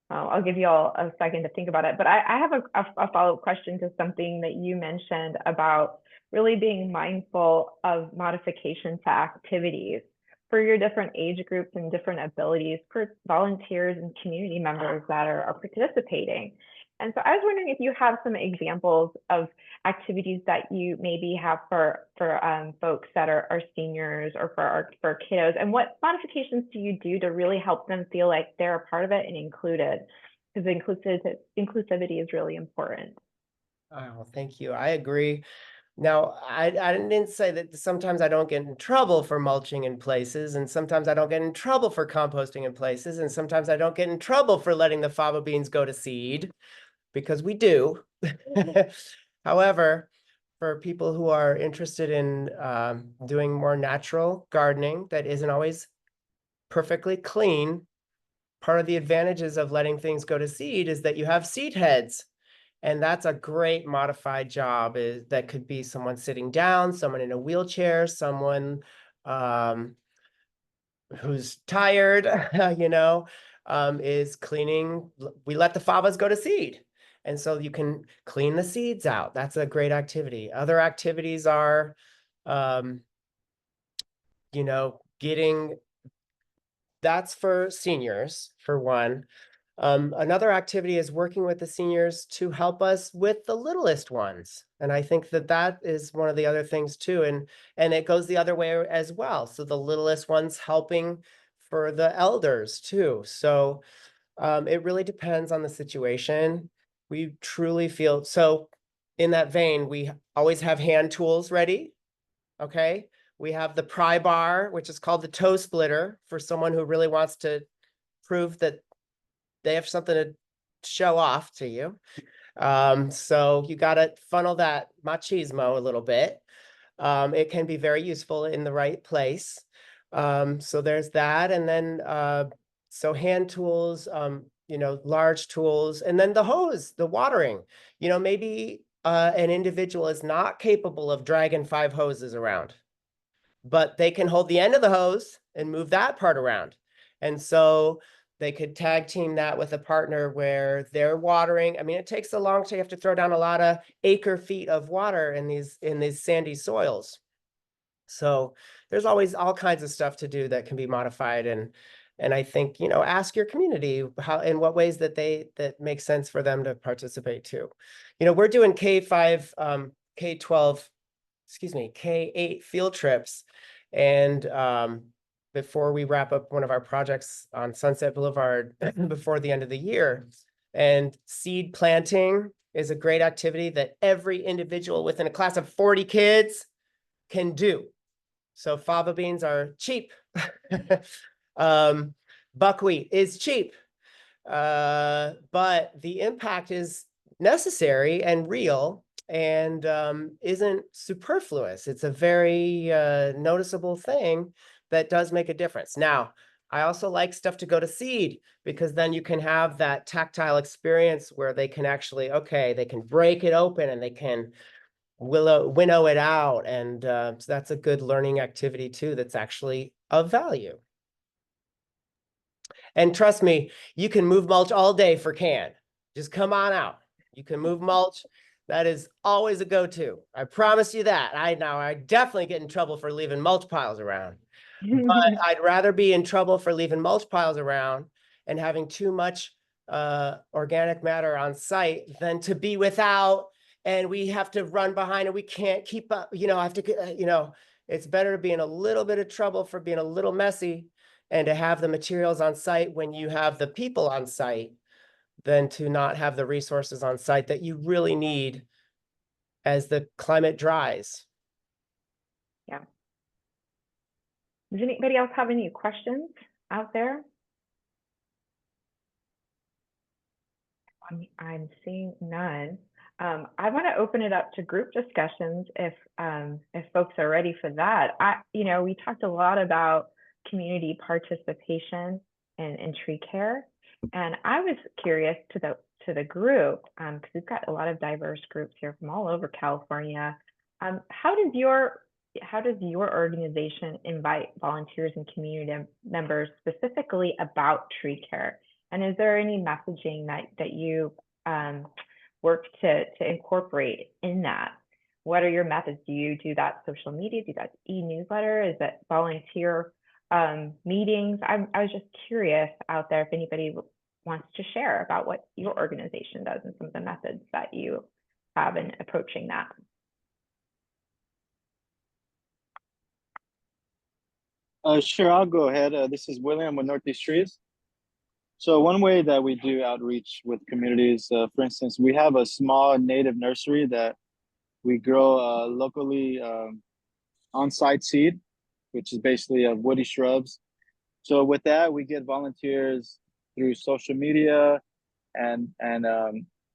I'll give you all a second to think about it, but I have a follow-up question to something that you mentioned about really being mindful of modification to activities for your different age groups and different abilities for volunteers and community members that are participating. And so I was wondering if you have some examples of activities that you maybe have for folks that are seniors or for kiddos, and what modifications do you do to really help them feel like they're a part of it and included? Because inclusivity is really important. Oh, thank you. I agree. Now, I didn't say that sometimes I don't get in trouble for mulching in places, and sometimes I don't get in trouble for composting in places, and sometimes I don't get in trouble for letting the fava beans go to seed, because we do. However, for people who are interested in doing more natural gardening that isn't always perfectly clean, part of the advantages of letting things go to seed is that you have seed heads. And that's a great modified job. That could be someone sitting down, someone in a wheelchair, someone who's tired, is cleaning. We let the favas go to seed. And so you can clean the seeds out. That's a great activity. Other activities are, that's for seniors, for one. Another activity is working with the seniors to help us with the littlest ones. And I think that is one of the other things too. And it goes the other way as well. So the littlest ones helping for the elders too. So it really depends on the situation. We truly feel, so in that vein, we always have hand tools ready. Okay. We have the pry bar, which is called the toe splitter, for someone who really wants to prove that they have something to show off to you. So you got to funnel that machismo a little bit. It can be very useful in the right place. So there's that. And then, so hand tools, large tools, and then the hose, the watering, maybe an individual is not capable of dragging 5 hoses around, but they can hold the end of the hose and move that part around. And so they could tag team that with a partner where they're watering. I mean, it takes a long time. You have to throw down a lot of acre feet of water in these sandy soils. So there's always all kinds of stuff to do that can be modified. And I think, ask your community in what ways that make sense for them to participate too. We're doing K5, K12, K8 field trips. And before we wrap up one of our projects on Sunset Boulevard before the end of the year. And seed planting is a great activity that every individual within a class of 40 kids can do. So fava beans are cheap. Buckwheat is cheap. But the impact is necessary and real, and isn't superfluous. It's a very noticeable thing that does make a difference. Now, I also like stuff to go to seed, because then you can have that tactile experience where they can actually, they can break it open and they can winnow it out. And so that's a good learning activity too, that's actually of value. And trust me, you can move mulch all day for can. Just come on out. You can move mulch. That is always a go-to. I promise you that. I definitely get in trouble for leaving mulch piles around. But I'd rather be in trouble for leaving mulch piles around and having too much organic matter on site than to be without, and we have to run behind and we can't keep up. I have to, it's better to be in a little bit of trouble for being a little messy and to have the materials on site when you have the people on site than to not have the resources on site that you really need as the climate dries. Yeah. Does anybody else have any questions out there? I'm seeing none. I want to open it up to group discussions if folks are ready for that. We talked a lot about community participation in tree care, and I was curious to the group, because we've got a lot of diverse groups here from all over California. How does your organization invite volunteers and community members specifically about tree care? And is there any messaging that you work to incorporate in that? What are your methods? Do you do that social media? Do that e-newsletter? Is it volunteer meetings? I was just curious out there if anybody wants to share about what your organization does and some of the methods that you have in approaching that. Sure, I'll go ahead. This is William with Northeast Trees. So one way that we do outreach with communities, for instance, we have a small native nursery that we grow locally on-site seed, which is basically woody shrubs. So with that, we get volunteers through social media and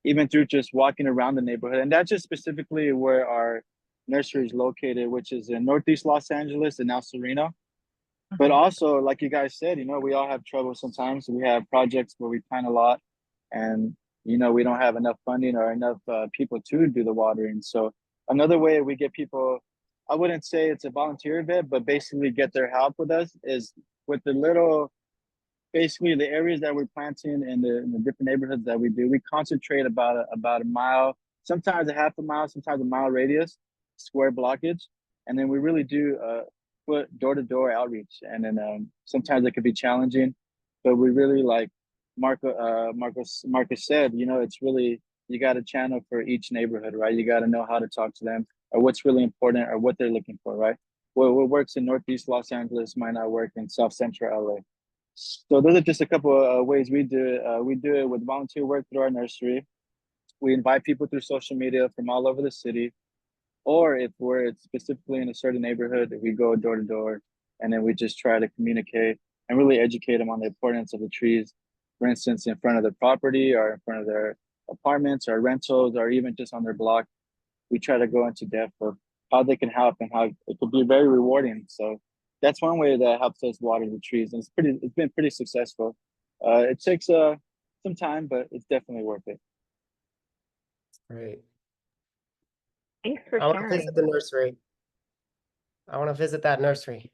even through just walking around the neighborhood. And that's just specifically where our nursery is located, which is in Northeast Los Angeles and El Sereno. But also, like you guys said, we all have trouble sometimes. We have projects where we plant a lot and, we don't have enough funding or enough people to do the watering. So another way we get people, I wouldn't say it's a volunteer event, but basically get their help with us is with basically the areas that we're planting in the different neighborhoods that we do. We concentrate about a mile, sometimes a half a mile, sometimes a mile radius, square blockage. And then we really do put door-to-door outreach, and then sometimes it could be challenging, but we really, like Markos said, it's really, you got a channel for each neighborhood, right? You got to know how to talk to them or what's really important or what they're looking for, right? What works in Northeast Los Angeles might not work in South Central LA. So those are just a couple of ways we do it. We do it with volunteer work through our nursery. We invite people through social media from all over the city. Or if we're specifically in a certain neighborhood, we go door to door and then we just try to communicate and really educate them on the importance of the trees. For instance, in front of their property or in front of their apartments or rentals or even just on their block, we try to go into depth of how they can help and how it could be very rewarding. So that's one way that helps us water the trees. And it's been pretty successful. It takes some time, but it's definitely worth it. Great. Thanks for I want to sharing. visit the nursery. I want to visit that nursery.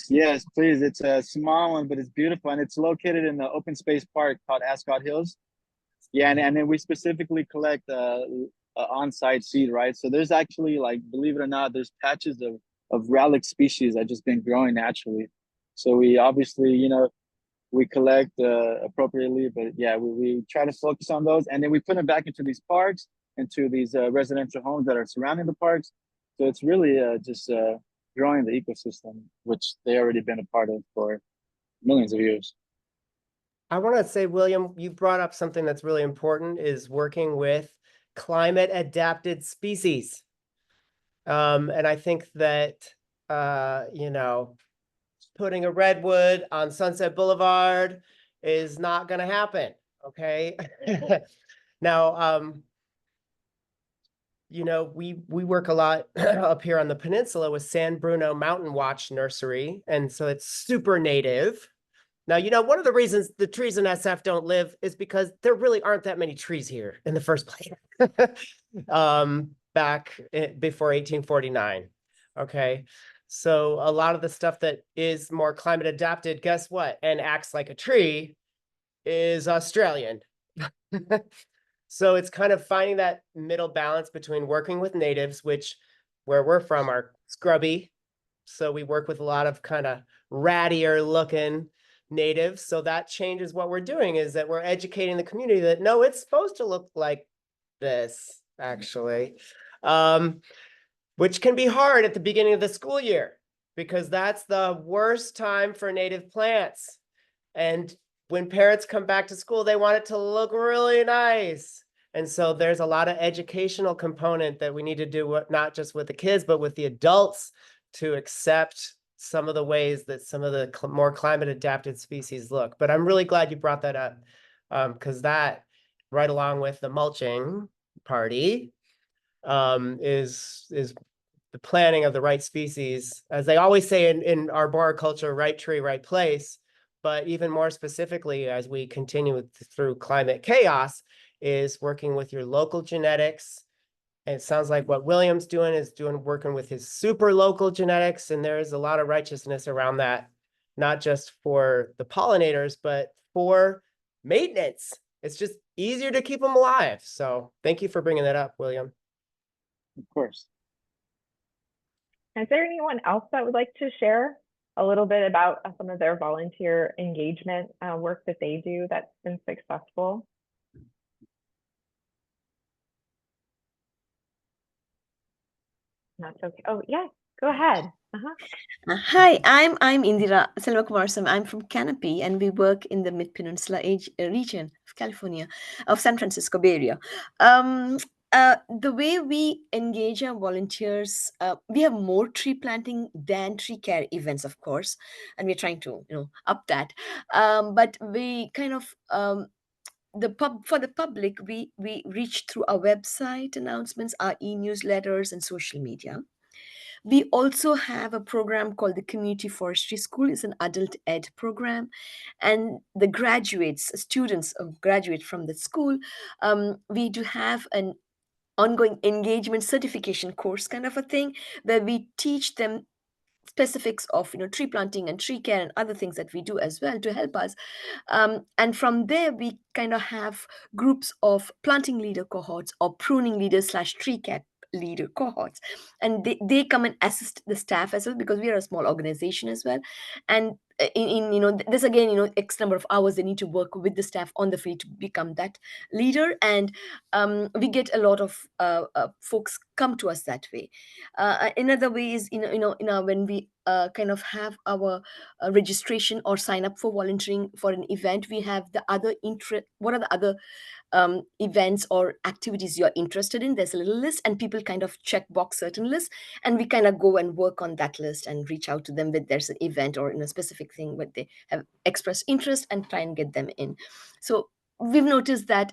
Yes, please. It's a small one, but it's beautiful, and it's located in the open space park called Ascot Hills. Yeah, and then we specifically collect on-site seed, right? So there's actually, like, believe it or not, there's patches of relic species that just been growing naturally. So we obviously, we collect appropriately, but yeah, we try to focus on those, and then we put them back into these parks, into these residential homes that are surrounding the parks. So it's really just growing the ecosystem, which they already been a part of for millions of years. I want to say, William, you brought up something that's really important, is working with climate adapted species. And I think that, putting a redwood on Sunset Boulevard is not going to happen. Okay. Now, we work a lot up here on the peninsula with San Bruno Mountain Watch Nursery. And so it's super native. Now, one of the reasons the trees in SF don't live is because there really aren't that many trees here in the first place. Back before 1849. Okay. So a lot of the stuff that is more climate adapted, guess what? And acts like a tree is Australian. So it's kind of finding that middle balance between working with natives, which where we're from are scrubby. So we work with a lot of kind of rattier looking natives. So that changes what we're doing, is that we're educating the community that no, it's supposed to look like this, actually. Which can be hard at the beginning of the school year, because that's the worst time for native plants. And when parents come back to school, they want it to look really nice. And so there's a lot of educational component that we need to do, not just with the kids, but with the adults, to accept some of the ways that some of the more climate adapted species look. But I'm really glad you brought that up, because that, right along with the mulching party, is the planting of the right species. As they always say in arboriculture, right tree, right place. But even more specifically, as we continue through climate chaos, is working with your local genetics. And it sounds like what William's doing is working with his super local genetics. And there is a lot of righteousness around that, not just for the pollinators, but for maintenance. It's just easier to keep them alive. So thank you for bringing that up, William. Of course. Is there anyone else that would like to share a little bit about some of their volunteer engagement work that they do that's been successful? That's okay. Oh, yeah, go ahead. Hi, I'm Indira Selvakumarsam. I'm from Canopy, and we work in the Mid-Peninsula region of California, of San Francisco Bay Area. The way we engage our volunteers, we have more tree planting than tree care events, of course, and we're trying to, up that. But we kind of for the public, we reach through our website announcements, our e-newsletters, and social media. We also have a program called the Community Forestry School. It's an adult ed program. And the students graduate from the school. We do have an ongoing engagement certification course kind of a thing, where we teach them specifics of tree planting and tree care and other things that we do as well to help us. And from there, we kind of have groups of planting leader cohorts or pruning leaders / tree care leader cohorts, and they come and assist the staff as well, because we are a small organization as well. And in this again, X number of hours they need to work with the staff on the field to become that leader. And we get a lot of folks come to us that way. Another way is when we kind of have our registration or sign up for volunteering for an event, we have the other what are the other events or activities you're interested in. There's a little list, and people kind of check box certain lists, and we kind of go and work on that list and reach out to them with there's an event or in a specific thing where they have expressed interest and try and get them in. So we've noticed that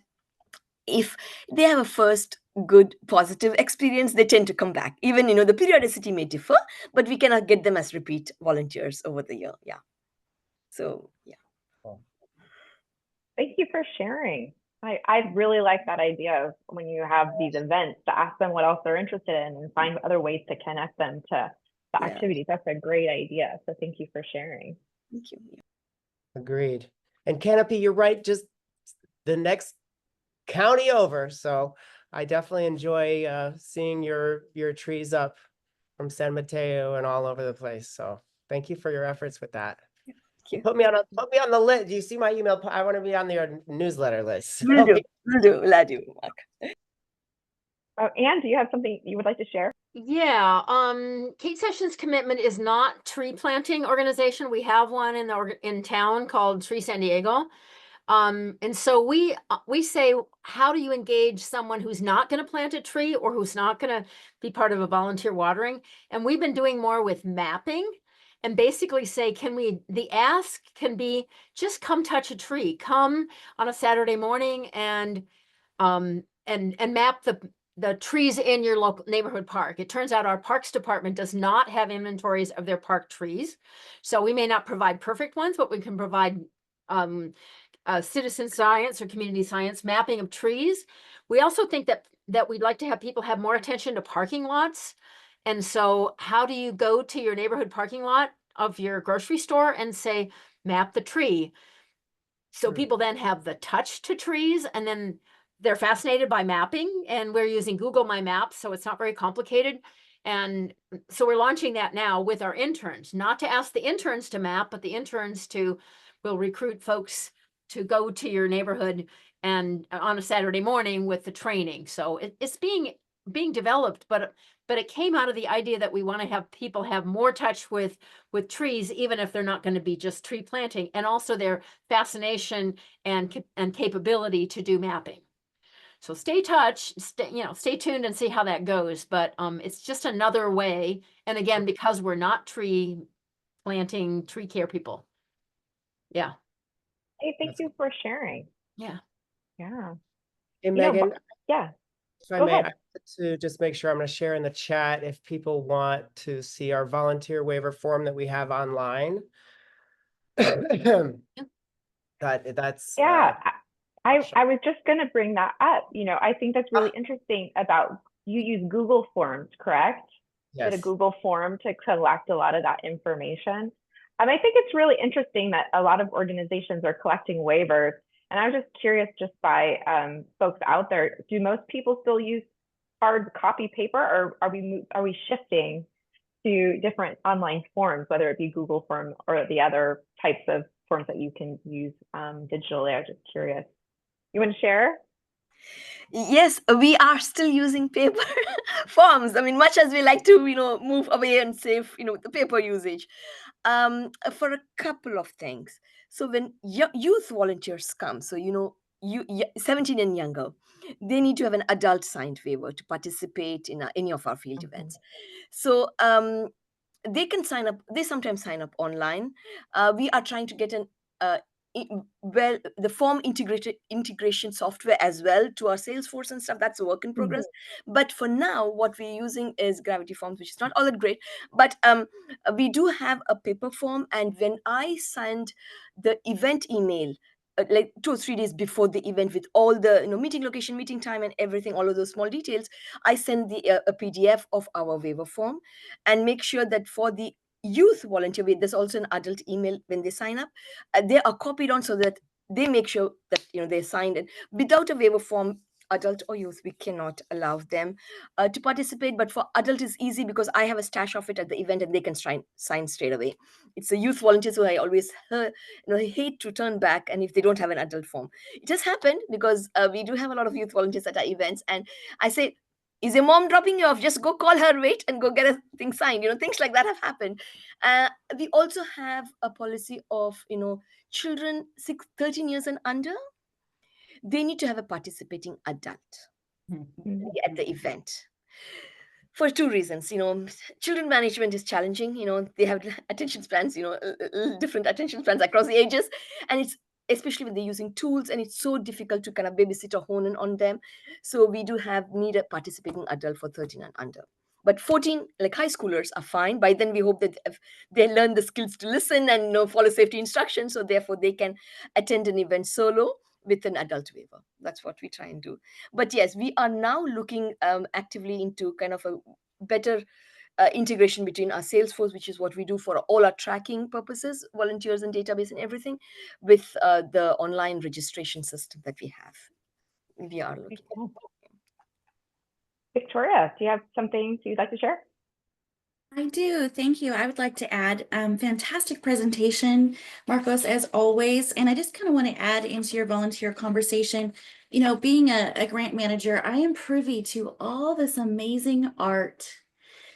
if they have a first good positive experience, they tend to come back. Even the periodicity may differ, but we cannot get them as repeat volunteers over the year. Yeah. So yeah. Thank you for sharing. I really like that idea of when you have these events to ask them what else they're interested in and find other ways to connect them to the activities. That's a great idea. So thank you for sharing. Thank you. Agreed. And Canopy, you're right, just the next county over. So I definitely enjoy seeing your trees up from San Mateo and all over the place. So thank you for your efforts with that. Put me on the list. Do you see my email? I want to be on your newsletter list. Will do. Mark. Anne, do you have something you would like to share? Yeah, Kate Sessions' commitment is not tree planting organization. We have one in town called Tree San Diego. And so we say, how do you engage someone who's not going to plant a tree or who's not going to be part of a volunteer watering? And we've been doing more with mapping, and basically say, the ask can be just come touch a tree, come on a Saturday morning and map the trees in your local neighborhood park. It turns out our parks department does not have inventories of their park trees. So we may not provide perfect ones, but we can provide citizen science or community science mapping of trees. We also think that we'd like to have people have more attention to parking lots. And so how do you go to your neighborhood parking lot of your grocery store and say, map the tree? So people then have the touch to trees, and then they're fascinated by mapping, and we're using Google My Maps, so it's not very complicated. And so we're launching that now with our interns, not to ask the interns to map, but the interns will recruit folks to go to your neighborhood and on a Saturday morning with the training. So it's being developed, but it came out of the idea that we want to have people have more touch with trees, even if they're not going to be just tree planting, and also their fascination and capability to do mapping. So stay tuned and see how that goes. But it's just another way. And again, because we're not tree planting, tree care people. Yeah. Hey, thank you for sharing. Yeah. Yeah. Hey, You know, Megan, yeah. if I Go may, ahead. I want to just make sure I'm going to share in the chat if people want to see our volunteer waiver form that we have online. That's Yeah, I was just going to bring that up. You know, I think that's really interesting about you use Google Forms, correct? yes. Did a Google form to collect a lot of that information. I think it's really interesting that a lot of organizations are collecting waivers. And I was just curious, just by folks out there, do most people still use hard copy paper, or are we shifting to different online forms, whether it be Google Form or the other types of forms that you can use digitally? I was just curious. You want to share? Yes, we are still using paper forms. I mean, much as we like to, move away and save, the paper usage, for a couple of things. So when youth volunteers come, so, you 17 and younger, they need to have an adult signed waiver to participate in any of our field events. So they can sign up. They sometimes sign up online. We are trying to get the form integration software as well to our Salesforce and stuff. That's a work in progress. But for now, what we're using is Gravity Forms, which is not all that great. But we do have a paper form, and when I send the event email, like 2 or 3 days before the event, with all the meeting location, meeting time, and everything, all of those small details, I send a PDF of our waiver form, and make sure that for the youth volunteer, there's also an adult email when they sign up. They are copied on, so that they make sure that they signed it. Without a waiver form, adult or youth, we cannot allow them to participate. But for adult, it's easy because I have a stash of it at the event, and they can sign straight away. It's the youth volunteers who I always hate to turn back, and if they don't have an adult form. It has happened because we do have a lot of youth volunteers at our events, and I say, is your mom dropping you off? Just go call her, wait, and go get a thing signed. Things like that have happened. We also have a policy of, children 13 years and under, they need to have a participating adult at the event. For 2 reasons. Children management is challenging. They have attention spans, different attention spans across the ages. And it's, especially when they're using tools, and it's so difficult to kind of babysit or hone in on them. So we do need a participating adult for 13 and under. But 14, like high schoolers, are fine. By then, we hope that they learn the skills to listen and follow safety instructions. So therefore, they can attend an event solo with an adult waiver. That's what we try and do. But yes, we are now looking actively into kind of a better integration between our Salesforce, which is what we do for all our tracking purposes, volunteers and database and everything, with the online registration system that we have. We are looking. Cool. Victoria, do you have something you'd like to share? I do. Thank you. I would like to add fantastic presentation, Markos, as always. And I just kind of want to add into your volunteer conversation, being a grant manager, I am privy to all this amazing art.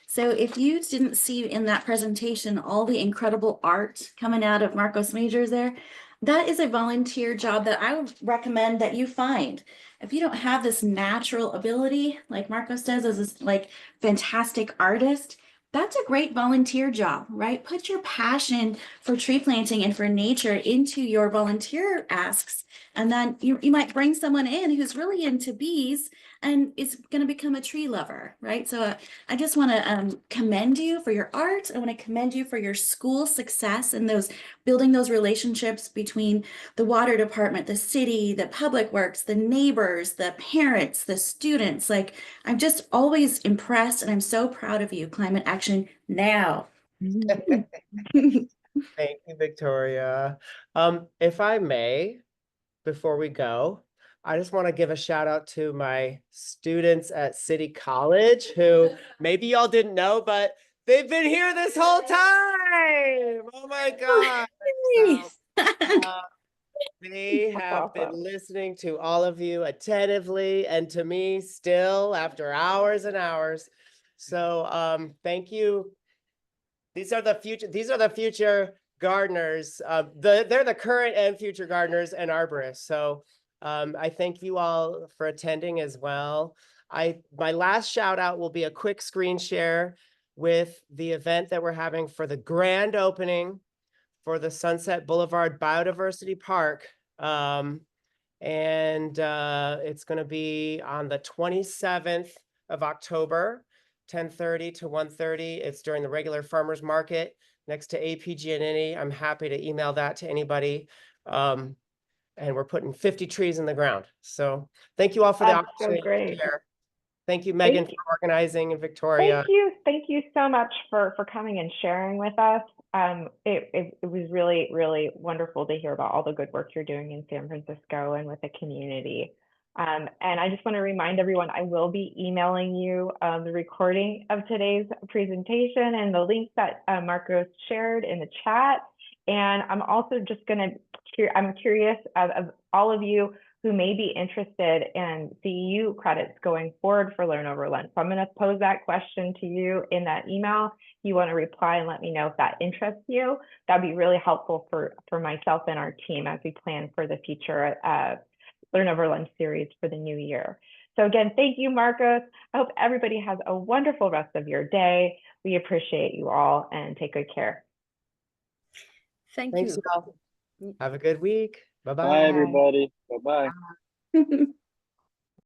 So if you didn't see in that presentation all the incredible art coming out of Markos Major there, that is a volunteer job that I would recommend that you find. If you don't have this natural ability like Markos does as this fantastic artist, that's a great volunteer job, right? Put your passion for tree planting and for nature into your volunteer asks. And then you might bring someone in who's really into bees and is going to become a tree lover, right? So I just want to commend you for your art. I want to commend you for your school success and building those relationships between the water department, the city, the public works, the neighbors, the parents, the students. I'm just always impressed, and I'm so proud of you. Climate Action Now. Thank you, Victoria. If I may, before we go, I just want to give a shout out to my students at City College who maybe y'all didn't know, but they've been here this whole time. Oh my God. So, they That's have been awesome. listening to all of you attentively and to me still after hours and hours. So thank you. These are the future gardeners. They're the current and future gardeners and arborists. So I thank you all for attending as well. My last shout out will be a quick screen share with the event that we're having for the grand opening for the Sunset Boulevard Biodiversity Park. It's going to be on the 27th of October, 10:30 to 1:30. It's during the regular farmers market next to APG&E. I'm happy to email that to anybody. And we're putting 50 trees in the ground. So thank you all for the That's so opportunity great. to share. Thank you, Megan, Thank for organizing, and Victoria. Thank you so much for coming and sharing with us. It was really, really wonderful to hear about all the good work you're doing in San Francisco and with the community. And I just want to remind everyone, I will be emailing you the recording of today's presentation and the links that Markos shared in the chat. And I'm also just going to, I'm curious of all of you who may be interested in CEU credits going forward for Learn Over Lunch. So I'm going to pose that question to you in that email. If you want to reply and let me know if that interests you, that'd be really helpful for myself and our team as we plan for the future Learn Over Lunch series for the new year. So again, thank you, Markos. I hope everybody has a wonderful rest of your day. We appreciate you all and take good care. Thanks Thanks, you. y'all. Have a good week. Bye-bye. Bye, everybody. Bye-bye.